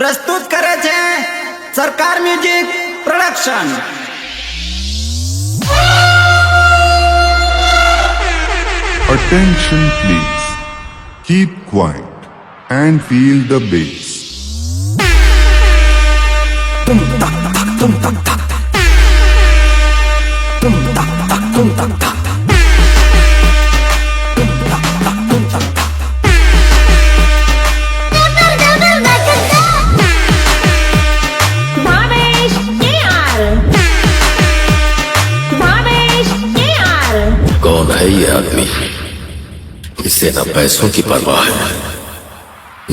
પ્રસ્તુત કરે છે સરકાર music production. Attention please. Keep quiet and feel the bass. tum tak tak tum tak tak tum tak tak tum tak tak tum tak tak tum tak tak। कौन है ये आदमी? इसे ना पैसों की परवाह है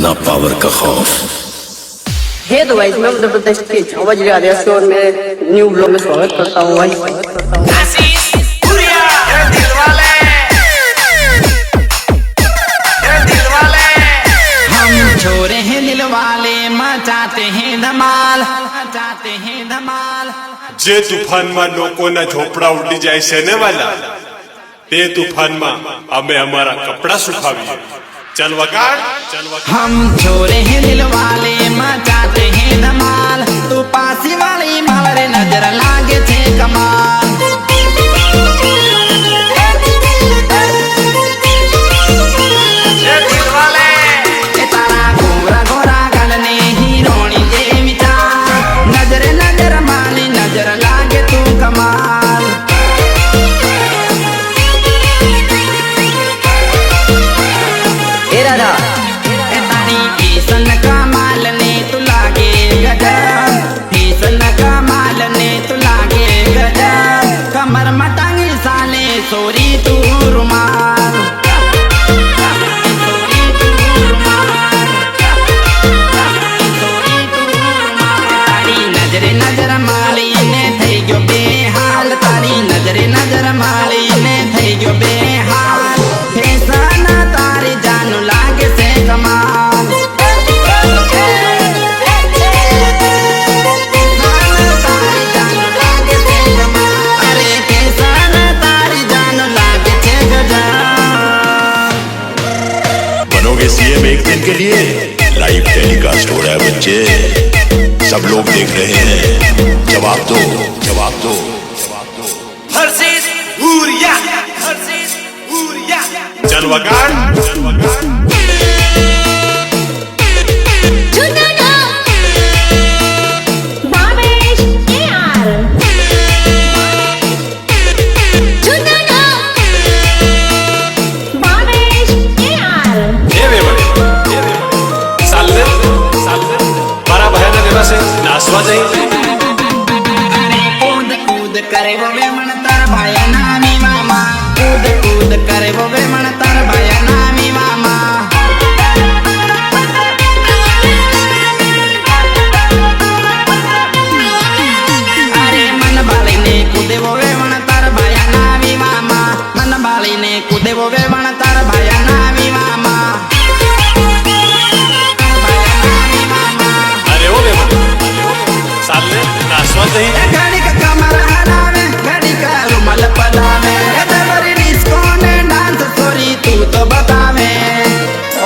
ना पावर का खौफ। हे तो भाई मैं उत्तर प्रदेश के छावा जिला रियासत में न्यू ब्लॉग में स्वागत करता हूँ भाई। हम छोरे हैं दिल वाले मचाते हैं धमाल मचाते हैं धमाल। जे तूफान में लोगों ना झोपड़ा उड़ी जाए से ने वाला ते तूफान में हमें हमारा कपड़ा सुखाविए। चल वगाड़ चल वगाड़। हम छोरे हैं दिल वाले मचाते हैं धमाल तू पासी वाली मारे नजर लागे थे कमाल। तारा गोरा गोरा गलने हीरोनी जे विचार नजर नजर माली नजर लागे तू कमाल। तारी फीसन कमाल ने तू लागे गजब फीसन कमाल ने तू लागे गजब कमर मटांगी साले सोरी तू रुमाल सोरी तू रुमाल सोरी तू रुमाल। तारी नजर नजर माली ने थई गयो बेहाल तारी नजर नजर माली ने थई गयो बेहाल। फैशन तारी जानू लागे से कमाल। अरे फैशन तारी जानू लागे से गजब। बनोगे सीएम एक दिन के लिए? लाइव टेलीकास्ट हो रहा है बच्चे, सब लोग देख रहे हैं। जवाब दो जवाब दो जवाब दो। हर्षित हुरिया हर्षित हुरिया। चल वगाड़ चल वगाड़। नासवा जाएंगे। अरे कूद कूद करे वो वे मन तार भाया नामी मामा कूद कूद करे वो वे मन तार भाया नामी मामा। अरे मन बाली ने कूदे वो वे मन तार भाया नामी मामा मन बाली ने कूदे वो वे मन तार भाया नामी मामा। नासवा जाएंगे। घड़ी का कमर हलावे घड़ी का रुमाल पलावे दबरी डिस्को ने डांस सोरी तू तो बतावे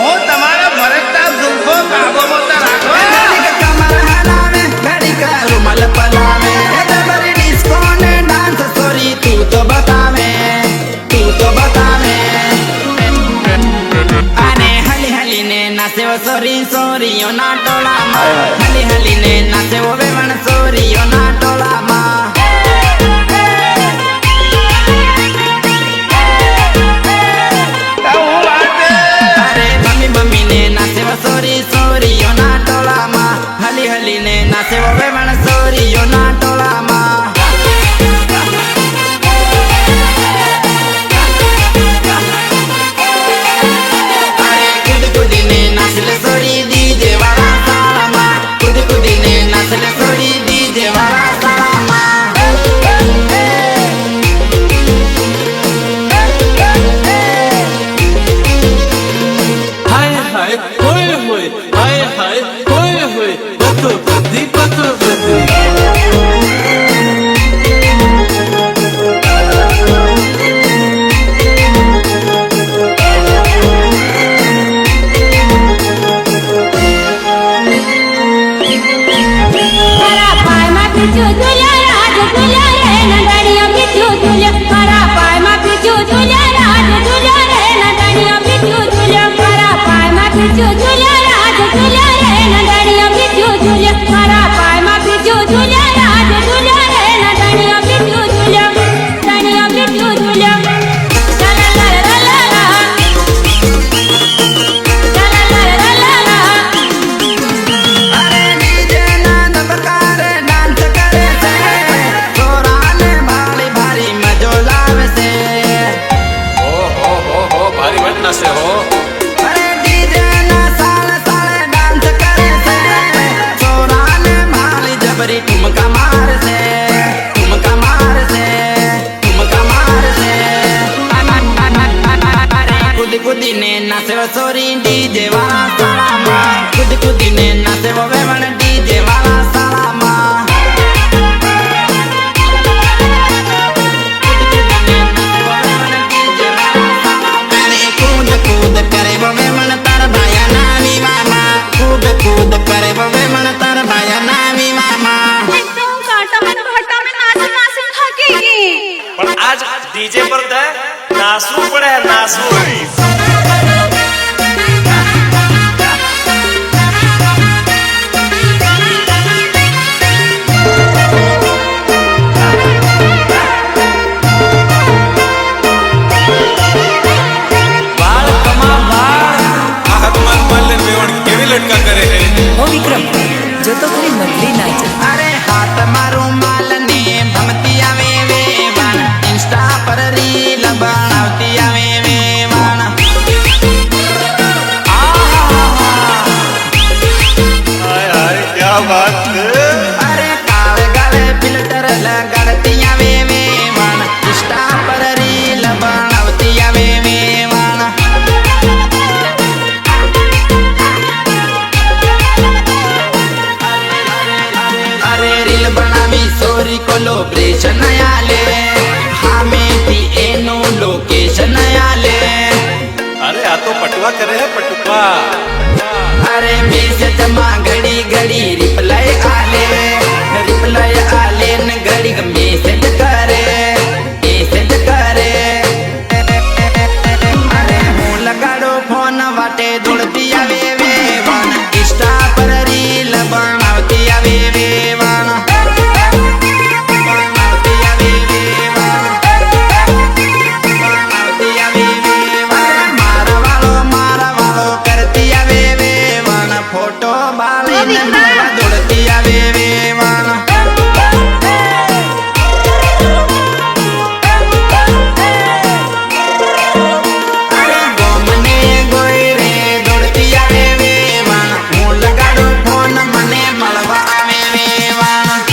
ओ તમારા ભરતતા ગુંફો કાબો મોતા રાખો। घड़ी का कमर हलावे घड़ी का रुमाल पलावे दबरी डिस्को ने डांस सोरी तू तो बतावे तू तो बतावे। अरे हली हली ने नाचे वो सोरी सोरी यो ना टोला माँ हली हली ने नाचे वो बेमन सोरी यो ना टोला माँ। अरे मम्मी मम्मी ने नाचे वो सोरी सोरी यो ना टोला माँ हली हली ने नाचे वो बेमन सोरी यो ना टोला माँ। अरे कुद कुदी ने नाचले सोरी डीजे वाला साला माँ कुद कुदी ने नाचले सोरी डीजे वाला કુદીને નાચે સોરી ડીજે વાળા શાળામાં કુદીને નાચે વેવણ ડીજે વાળા શાળામાં કૂદ કૂદ કરે વેવણ તાર ભાયા ના વિવાહમાં કૂદ કૂદ કરે વેવણ તાર ભાયા ના વિવાહમાં પણ આજ ડીજે પર નાસવું પડે નાસવું કેવી લટકા કરે હે ઓ વિક્રમ જો તો ખરી નકલી નાચ અરે હાથ મારું માલ ને ભમતી આવે વેવાણ ઇન્સ્ટા પર રીલ બનાવતી આવે વેવાણ હાય હાય ક્યા વાત હે અરે કાળ ગાળે ફિલ્ટર લગાડતી આવે વેવાણ ઇન્સ્ટા પર રીલ બનાવતી આવે વેવાણ અરે રીલ બનાવી સોરી કોલોબ્રેશન આલે હામેથી એનું લોકેશન આલે અરે આ તો પટવા કરે હે પટવા અરે મેસેજ માં ઘડી ઘડી રિપ્લાય આલે ને ઘડી મેસેજ કરે અરે હું લગાડો ફોન વાટે દોડતી આવે વેવાણ ઇન્સ્ટા પર રીલ બનાવતી આવે વેવાણ બનાવતી આવે વેવાણ બનાવતી આવે વેવાણ મારા વાળો કરતી આવે વેવાણ ફોટો બાળીને મળવા દોડતી આવે વેવાણ અરે ગોમને ગોઈ રે દોડતી આવે વેવાણ હું લગાડો ફોન મને મળવા આવે વેવાણ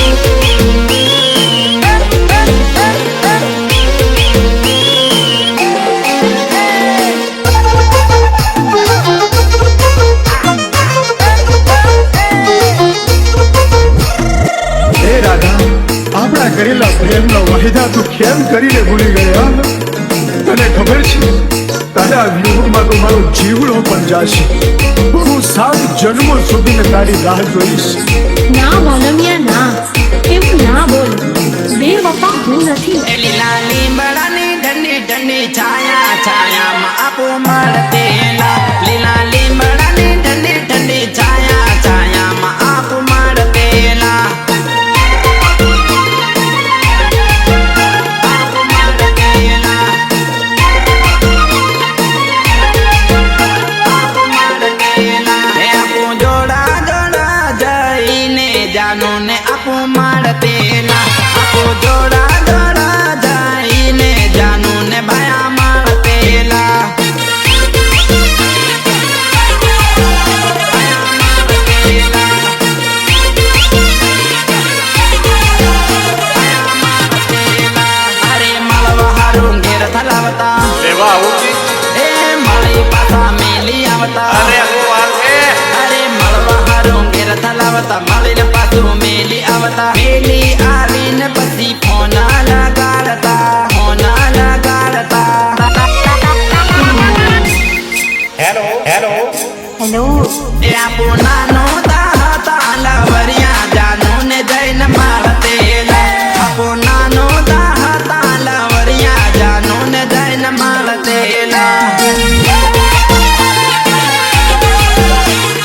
હે રાધા આપણા કરેલા પ્રેમનો વાયદા તું કેમ કરીને ભૂલી ગયા તને ખબર છે તારા વિયોગમાં તો મારો જીવડો પણ જાશે હું 7 જન્મો સુધી તારી રાહ જોઈશ ના વાલમિયા ના એવું ના બોલ બે વફા હું નથી લીલા લીમડાની ઠંડી ઠંડી છાયા છાયામાં આપો મળતેલા લીલા લીમડાની ઠંડી ઠંડી છાયા છાયામાં આપો મળતેલા આપો મળતેલા આપો મળતેલા હે આપો જોડા જોડા જઈને જાનું ને આપો મળતેલા આપો જોડા જોડા જઈને જાનું ને ભાયા મળતેલા અરે મળવા હારું ઘેર થલાવતા લેવા આવું કી એ મળી પાછા મેલી આવતા અરે હું વાત હે અરે મળવા હારું ઘેર થલાવતા મળીને પાછું મેલી આવતા મેલી આવીને પછી ફોન લગાડતા હેલો હેલો હેલો એ આપો નાનો દાતા લવરિયા જાનું ને જઈને મળતેલા આપો નાનો દાતા લવરિયા જાનું ને જઈને મળતેલા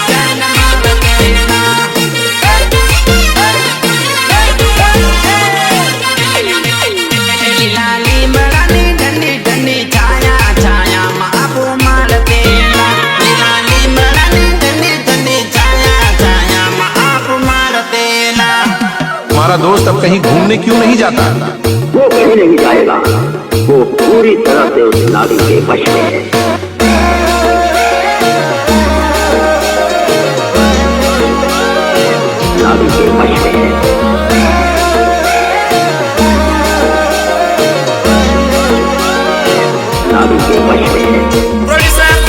જઈને મળતેલા લીલા લીમડાની ઠંડી ઠંડી છાયા છાયામાં આપો મળતેલા લીલા લીમડાની ઠંડી ઠંડી છાયા છાયામાં આપો મળતેલા तुम्हारा दोस्त अब कहीं घूमने क्यों नहीं जाता वो कहीं नहीं जाएगा वो पूरी तरह से उस नारी के वश में है नारी के वश में है नारी के वश में है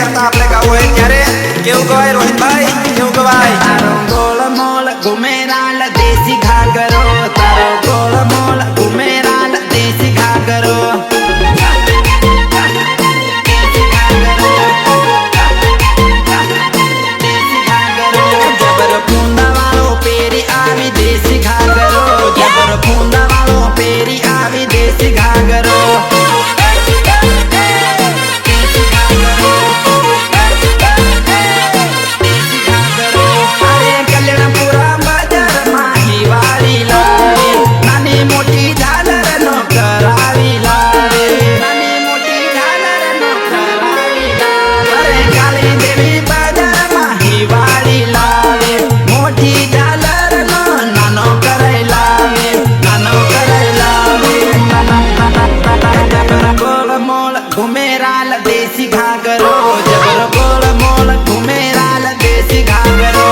કરતા આપણે ગાવું હોય ત્યારે કેવું ગવાય રોહિતભાઈ, કેવું ગવાય? તારો ગોળ મોલ ઘુમેરાલ દેશી ઘાઘરો, તારો ગોળ મોલ ઘુમેરાલ દેશી ઘાઘરો, જબર ફૂંદા વાળો પેરી આવી દેશી ઘાઘરો, જબર ફૂંદા વાળો પેરી આવી દેશી ઘાઘરો, घुमेराल देसी घाघरो, जबर गोल मोल घुमेराल देसी घाघरो,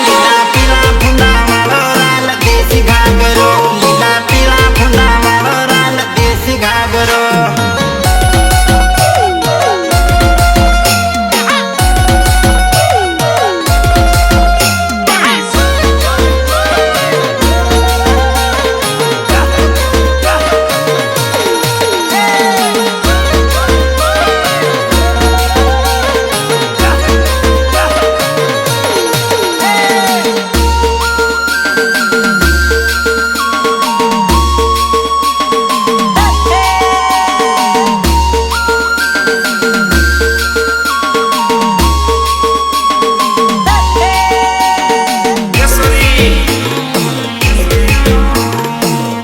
लीला पीला फुंदा वालो राल देसी घाघरो, लीला पीला फुंदा वालो राल देसी घाघरो,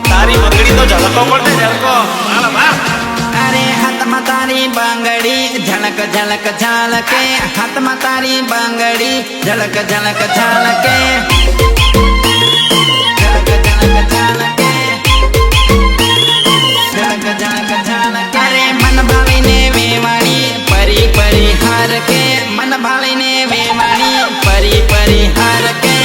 તારી બંગડી તો ઝલકો પડે ઝલકો. હાલ વાહ. अरे हाथ में तारी बांगड़ी झलक झलक झलके, हाथ में तारी बांगड़ी झलक झलक झलके, झलक झलक झलके, झलक झलक झलके, अरे मन भावी ने वेवाणी परी परी हार के, मन भावी ने वेवाणी परी परी हार के,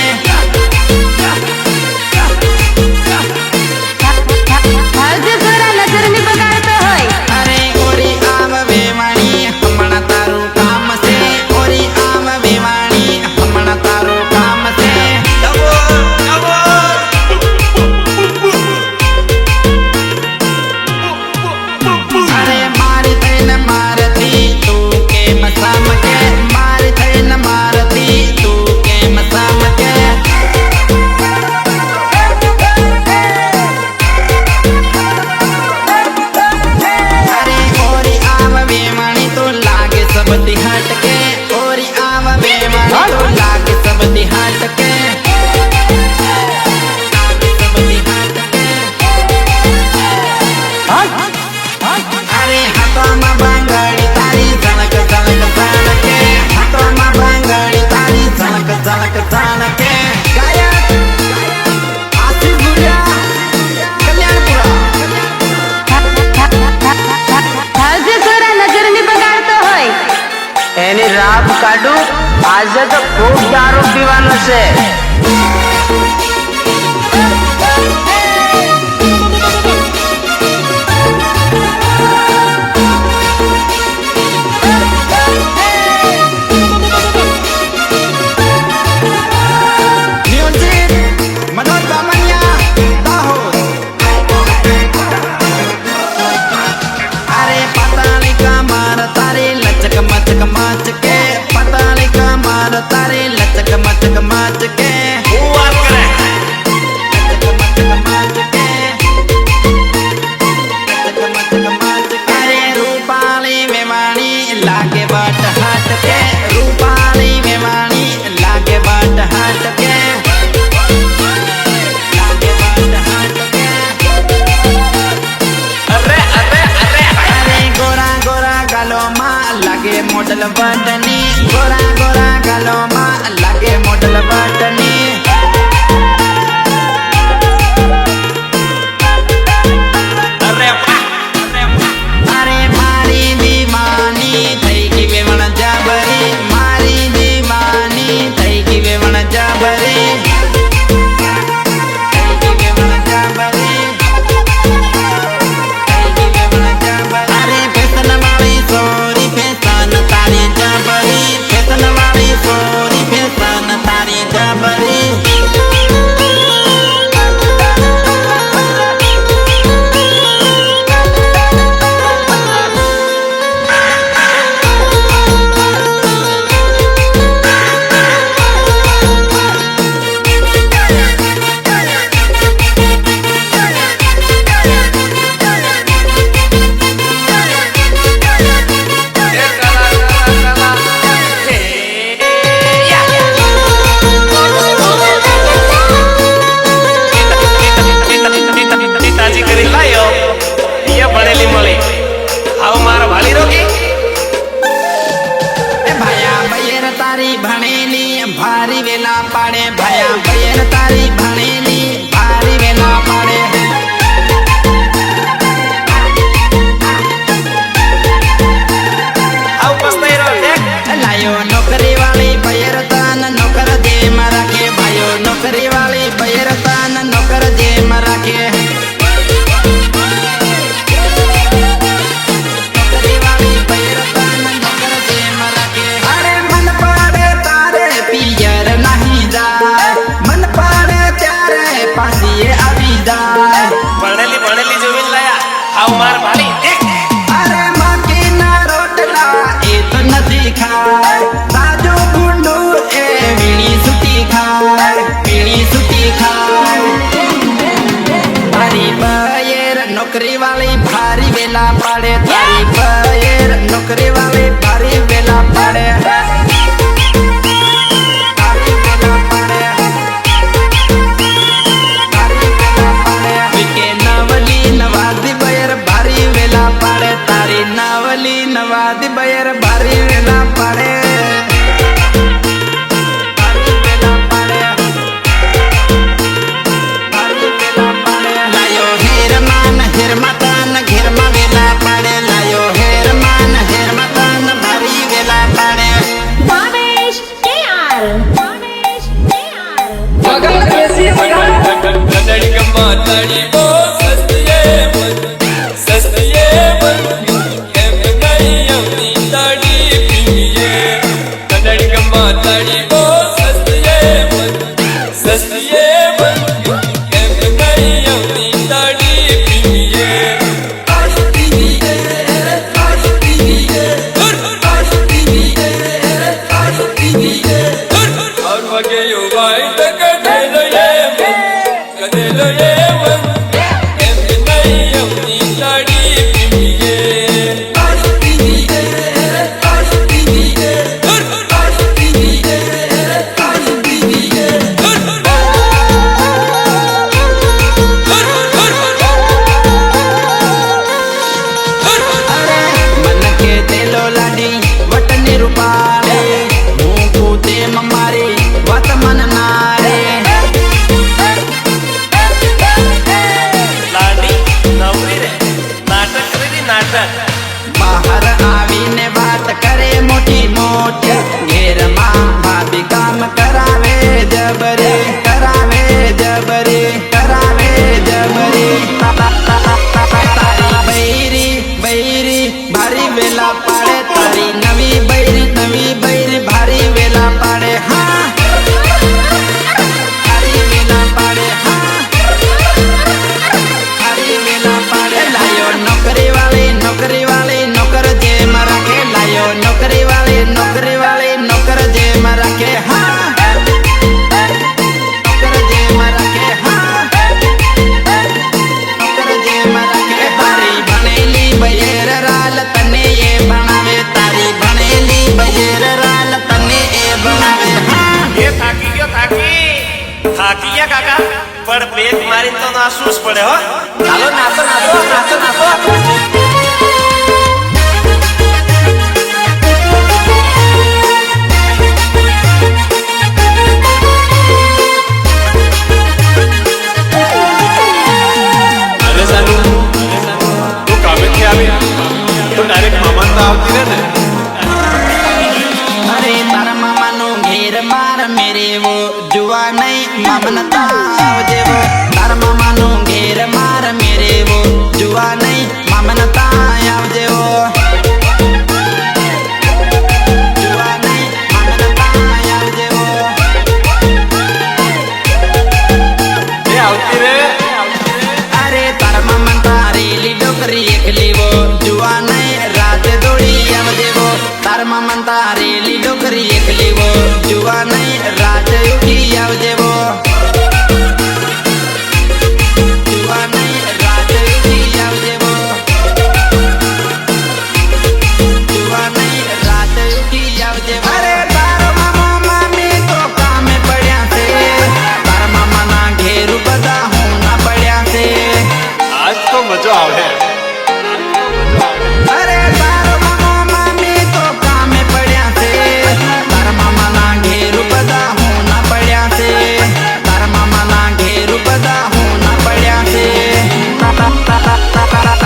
नजर में बगाड़ता है। अरे ओरी आव वेवाणी हमणा तारू काम से, ओरी आव वेवाणी हमणा तारू काम से, अरे मारी थईन मारती तू के मसाम के, मारी थईन मारती तू के मसाम के, अरे ओरी आव वेवाणी तो लागे सब हट के, ओरी आव वेवाणी तो लागे सब हट के, लागे सब हट के, अरे हाथों में बांगड़ी तारी झलक झलक झलके, हाथों में बांगड़ी तारी झलक झलक झलके, गायक आशीष गुड़िया कल्याणपुरा, नजर में बगाड़ता है। એની રાબ કાઢું આજે તો ખૂબ દારૂ પીવાનો છે. म्यूजिक मनोज बामनिया दाहोद, अरे पताली का मार तारे लचक मचक माच के, पताली का मार तारे लचक मचक माच के, અરે મકીના રોટલા એ તો નથી ખાય, તાજો ગુંડુ એ વીણી સુતી ખાય, વીણી સુતી ખાય. તારી બયેર નોકરી વાળી ભારી વેલા પાડે, તારી બયેર નોકરી વાળી ભારી વેલા પાડે. નવાદી બયર ભારી વેલા પાડે, લાયો હેરમાન હેરમાતાન ઘેરમાં વેલા પાડે, લાયો હેરમાન હેરમાતાન ભારી વેલા પાડે. ભાવેશ કેઆર બહાર આવીને વાત કરે મોટી મોટી, ઘેરમાં ભાભી કામ કરાવે જબરી, કરાવે જબરી, કરાવે જબરી. તારી બૈરી બૈરી ભારી વેલા પાડે, તારી નવી બૈરી ભારી વેલા પાડે. હા ભારી વેલા પાડે, હા ભારી વેલા પાડે. લાયો નોકરી વાળી નોકર જેમ રાખે, લાયો નોકરી વાળી નોકર જેમ રાખે. હા નોકર જેમ રાખે, હા નોકર જેમ રાખે. તારી ભણેલી બહેર રાલ તને એ ભણાવે, તારી ભણેલી બહેર રાલ તને એ ભણાવે. હા એ થાકી ગયા કાકા, પણ પેટ મારીને તો નાસવું જ પડે હો. ચાલો નાસો. અરે તારા મામાનો ઘેર માર મેરે વો જુવા નહીં મામનતા જેવો, તારા મામાનો ઘેર માર મેરે વો જુવા નહીં મામનતા આવજેવો, જુવા નહીં મામનતા આવજેવો. અરે તારા મામા તારેલી ડોકરી એકલી વો જુવા નહીં રાત દોડી આવજેવો, તારા મામા તારેલી ડોકરી એકલી વો જુવા નહીં રાત ઉઠી આવજેવો, જુવા નહીં રાત ઉઠી આવજેવો, જુવા નહીં રાત ઉઠી આવજેવો. અરે તારો મામા મામી તો કામે પડ્યા છે, તારા મામાના ઘેર બધા હું ના પડ્યા છે. આજ તો મજો આવે. અરે તારો મામા મામી તો કામે પડ્યા છે, તારા મામાના ઘેર બધા હું ના પડ્યા છે, તારા મામાના ઘેર બધા હું ના પડ્યા છે.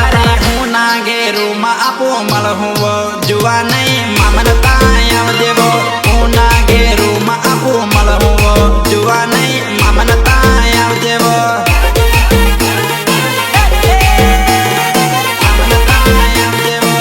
અરે હું ના ઘેરુમાં આપો મળું જુવા નહીં મામનતા આવજેવો, હું ના ઘેરુમાં આપો મળું જુવા નહીં મામનતા આવજેવો. મામનતા આવજેવો.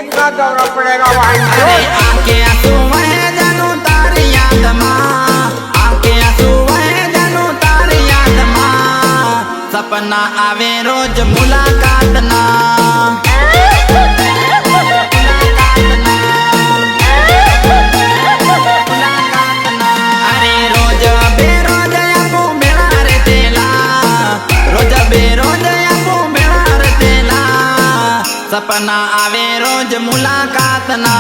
कितना दौड़ना पड़ेगा भाई। अरे आके आंसू वहे जानू तारी याद माँ, आके आंसू वहे जानू तारी याद माँ, सपना आवे रोज मुलाकात ना। अरे रोज बेरोज आपू बेड़ा रे तेला, रोज बेरोज आपू बेड़ा रे तेला, सपना आवे रोज मुलाकात ना।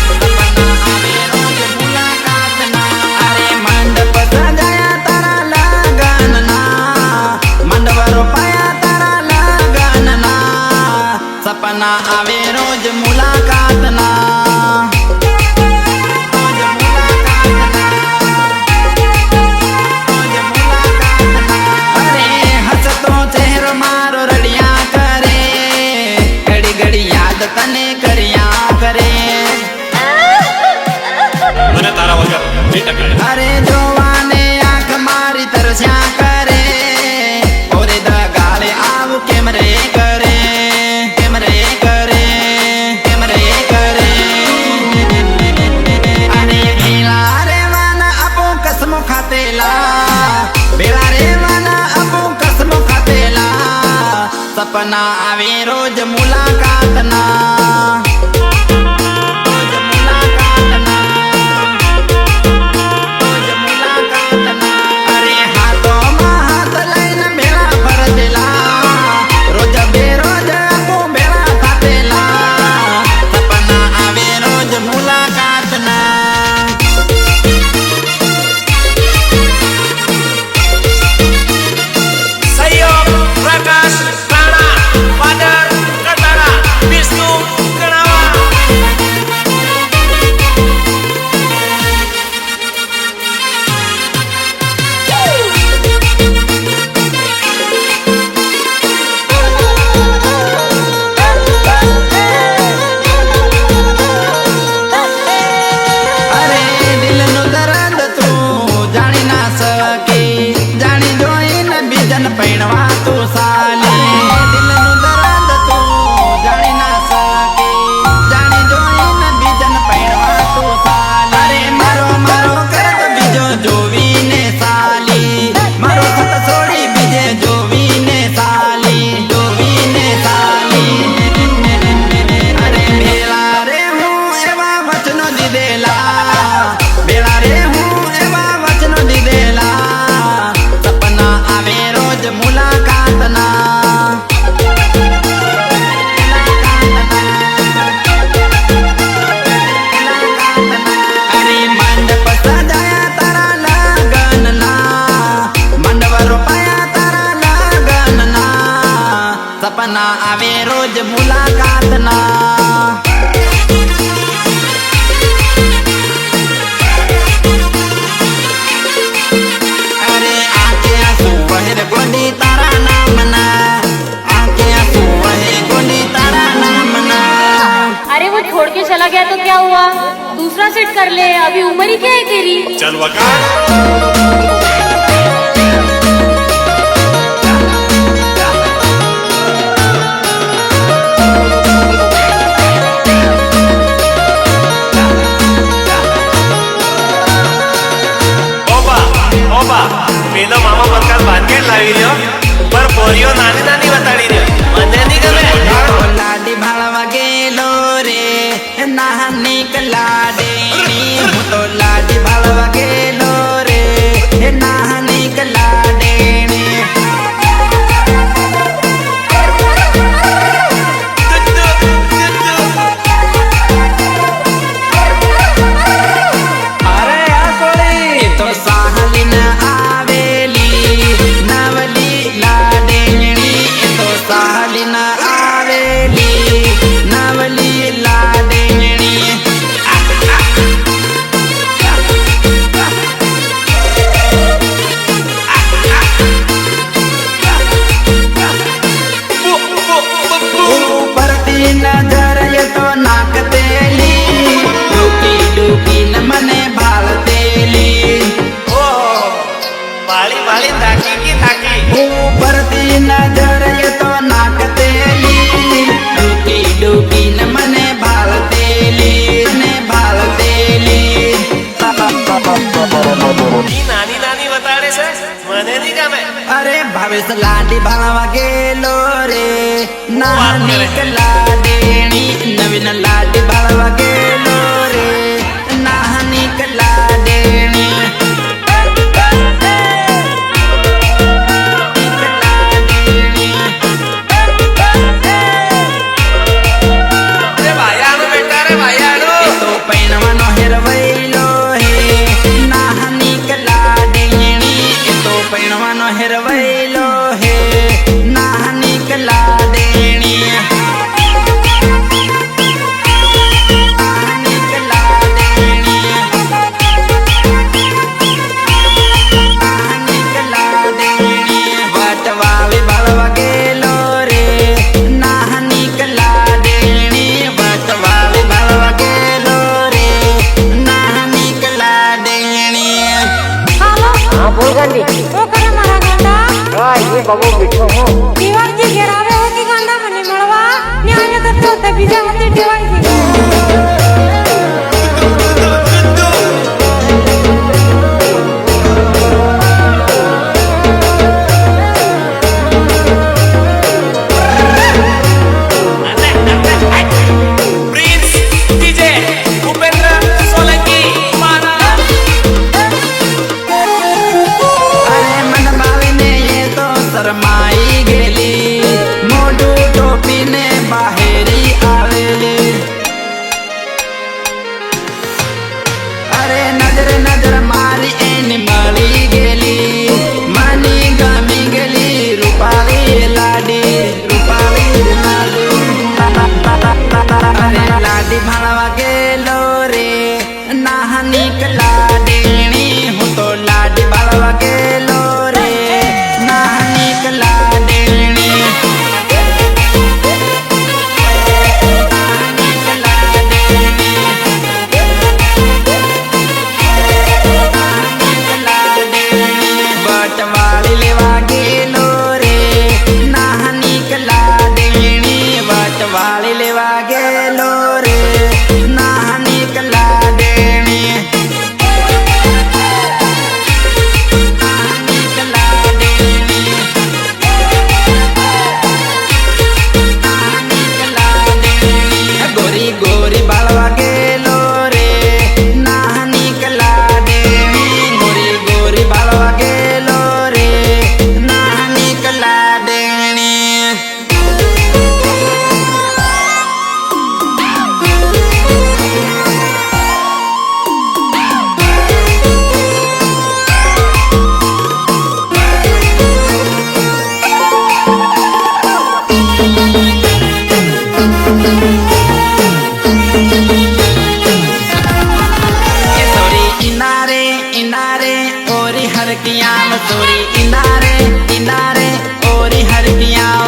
सपना आवे रोज मुलाकात ना। अरे मंडप सजाया तारा लगन ना, मंडप रोपाया तारा लगन ना, सपना आवे रोज मुलाकात ना। रोज मुलाकात ना, रोज मुलाकात ना। अरे हसतो चेहरो मारो रड़िया करे, घड़ी घड़ी याद तने करिया करे। મને તારા વગર નહીં ટકાય. अरे जोवाने आंख मारी तरस्या करे, ओरे दगाले आव केमरे करे, केमरे करे, केमरे करे। अरे भेला रे वाना अपो कसमो खातेला, भेला रे वाना अपो कसमो खातेला, सपना आवे रोज मुलाकात ना। रोज मुलाकात ना, रोज मुलाकात ना। अरे हाथों में हाथ लईन भेला भर देला, रोज बेरोज आपू भेला खातेला, सपना आवे रोज मुलाकात ना। सहयोग प्रकाश राणा, फादर कटारा, विष्णु कणावा। अरे दिल नु दर्द तू जानी ना सके, जानी जोईन बीजन पैणवा तू साले। दिल नु दर्द तू जानी ना सके, जानी जोईन बीजन पैणवा तू साले। अरे मारो मारो करत बीजो जोवी ने साली, मारो खत छोड़ी बीजे जोवी ने साली, जोवी ने साली। अरे भेला रे हूँ एवा वचनो दीदेला, भेला रे हूँ एवा वचनो दीदेला, सपना आवे रोज मुलाकात ना। अरे मंडप सजाया तारा लगन ना, मंडप रोपाया तारा लगन ना, सपना आवे रोज मुलाकात ना। अरे आके आंसू वहे गोंडी तारा नाम ना, आके आंसू वहे गोंडी तारा नाम ना। अरे वो छोड़ के चला गया तो क्या हुआ, दूसरा सेट कर ले, अभी उम्र ही क्या है तेरी। चल वकार. ઓબા પેલો મામા પ્રકાશ બાંધકેટ લાવી રહ્યો, પર બોરીઓ નાની નાની બતાડી રહ્યો, મને નહીં ગમે. લાડી ભાળવા ગેલો રે નાની કલાડે, હું તો લાડી ભાળવા ગેલો રે ના नवीन लाडी बाळवा गेलो रे नाहनिक लाडेणी तो पैणवानो हेरवैलो हे नाहनिक लाडेणी तो पैणवानो हेरवैलो हे नाहनिक लाडेणी ये बाबू बैठो हो दिवाळी घेरावे होती गांडा म्हणे मळवा न्याय करतो होता बिजा होती दिवाळी भाळवा गेलो रे नाहनिक लाडेणी हो तो लाडी भाळवा गेलो रे नाहनिक लाडेणी बटवाळी लेवा गेलो रे नाहनिक लाडेणी बटवाळी लेवा गेलो रे नाहनिक लाडेणी नाहनिक लाडेणी नाहनिक लाडेणी गोरी गोरी बाळवा गेलो रे नाहनिक लाडेणी गोरी गोरी बाळवा गेलो रे नाहनिक लाडेणी इनारे इनारे ओरी हर कियाम सोरी इनारे इनारे ओरी हर कियाम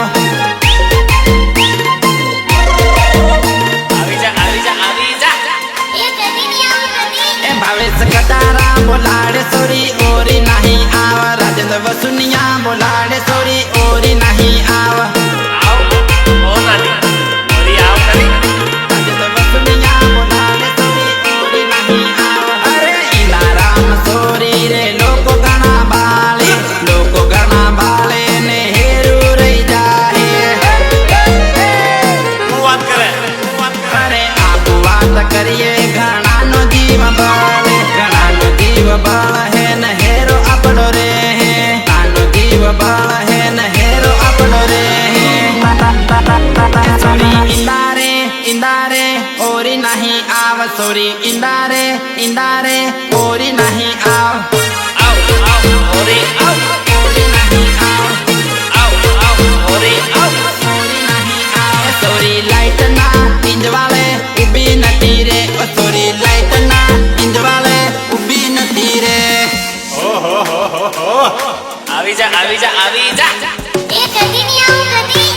ए भावेश कटारा बोलाडे सोरी ओरी नहीं आव राजेंद्र वसुनिया बोलाडे सोरी ओरी नहीं आव राजेंद्र वसुनिया बोलाडे सोरी ओरी नहीं आव अरे इनाराम सोरी रे लोको गणा बाले ने हेरू रही जाए अरे आप बात करिए घना नो जीव बाले है न हेरो अपनो रे है तानो जीव बाल है न हेरो अपनो रे है सोरी इंदारे इंदारे ओरी नहीं आव सोरी इंदारे इंदारे ओरी नहीं आव ओरी नहीं आव ओरी नहीं आव सोरी लाइट ना इंज वाले उबी नटी रे सोरी लाइट ना इंज वाले उबी नटी रे આવી જા આવી જા આવી જા એ કદી નહીં આવું કદી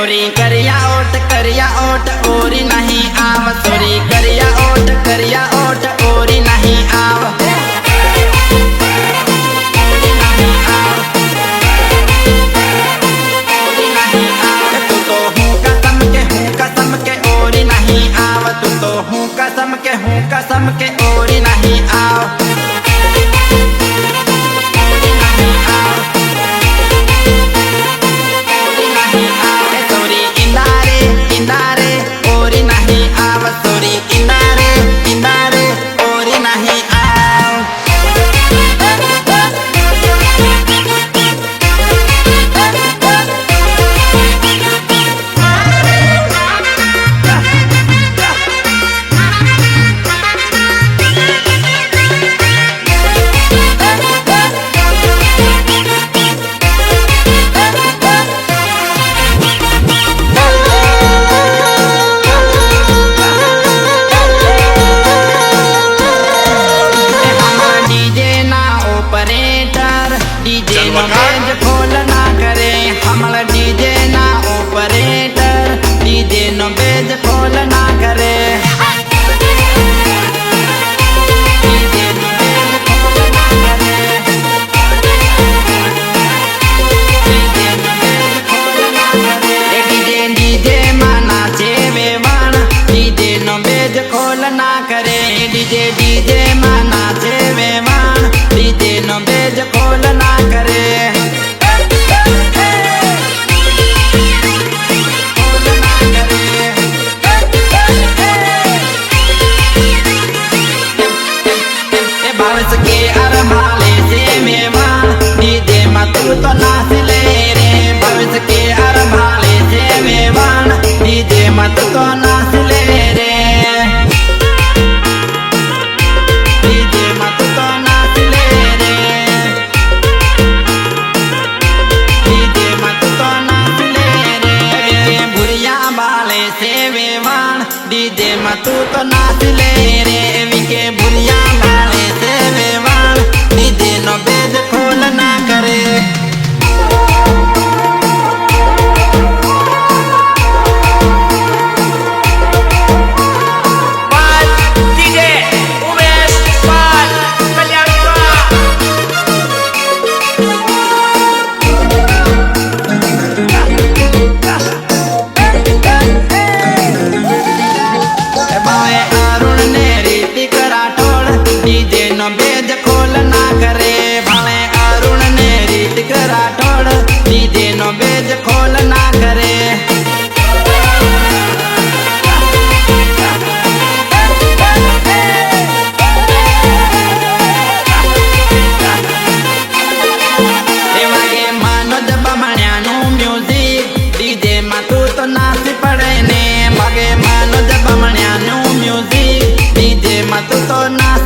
સોરી કર્યા ઓટ ઓરી નહીં આવ સોરી કર્યા ઓટ ઓરી નહીં આવ તું તો હું કસમ કે ઓરી નહીં આવ તું તો હું કસમ કે ઓરી નહીં આવ डीजे में नाचे वेवान डीजे नो बेज खोल ना करे भविष्य के अरमाले से मेवान डीजे में तू तो नाच ले रे भविष्य के अरमाले से मेवान डीजे में तू तो नाच ले रे डीजे में तू तो नाच ले रे विके बुढ़िया वाले से वेवान डीजे नो बेज खोल ना करे डीजे नो बेज खोल ना करे भाले अरुण ने Ritik Rathore DJ no beige खोल ना करे वागे मनोज बमणिया नु म्यूजिक डीजे में तू तो नाच पड़े ने वागे मनोज बमणिया नु म्यूजिक डीजे में तू तो नाच